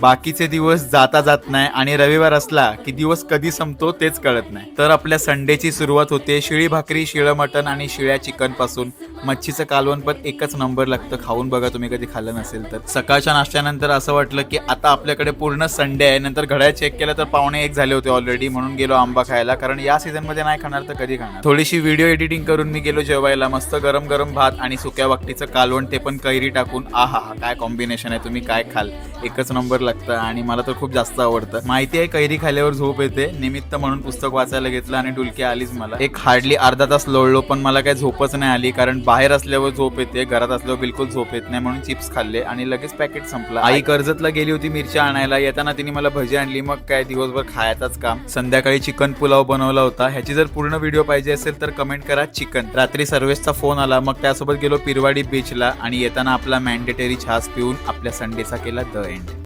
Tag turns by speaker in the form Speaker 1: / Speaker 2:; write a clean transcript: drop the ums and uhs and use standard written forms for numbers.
Speaker 1: बाकीचे दिवस जाता जात नाही आणि रविवार असला की दिवस कधी संपतो तेच कळत नाही. तर आपल्या संडेची सुरुवात होते शिळी भाकरी, शिळं मटण आणि शिळ्या चिकन पासून. मच्छीचं कालवण पण एकच नंबर लागतं, खाऊन बघा तुम्ही कधी खाल्लं नसेल तर. सकाळच्या नाश्त्यानंतर असं वाटलं की आता आपल्याकडे पूर्ण संडे आहे. नंतर घड्याळ चेक केलं तर 12:45 झाले होते ऑलरेडी, म्हणून गेलो आंबा खायला, कारण या सीझन मध्ये नाही खाणार तर कधी खाणार. थोडीशी व्हिडिओ एडिटिंग करून मी गेलो जेवायला. मस्त गरम गरम भात आणि सुक्या वाकटीचं कालवण, ते पण कैरी टाकून. आहा हा, काय कॉम्बिनेशन आहे, तुम्ही काय खाल, एकच नंबर लागतं आणि मला तर खूप जास्त आवडतं. माहिती आहे कैरी खाल्ल्यावर झोप येते, निमित्त म्हणून पुस्तक वाचायला घेतलं आणि डुलकी आलीच मला. एक हार्डली अर्धा तास लोळलो पण मला काही झोपच नाही आली, कारण बाहेर असल्यावर झोप येते, घरात असल्यावर बिलकुल झोप येत नाही. म्हणून चिप्स खाल्ले आणि लगेच पॅकेट संपला. आई कर्जतला गेली होती मिरच्या आणायला, येताना तिने मला भजी आणली. मग काय दिवसभर खायचाच काम. संध्याकाळी चिकन पुलाव बनवला होता. ह्याची जर पूर्ण व्हिडिओ पाहिजे असेल तर कमेंट करा चिकन. रात्री सर्वेशचा फोन आला, मग त्यासोबत गेलो पिरवाडी बीचला आणि येताना आपला मॅन्डेटरी छास पिऊन आपल्या संडेचा केला द एंड.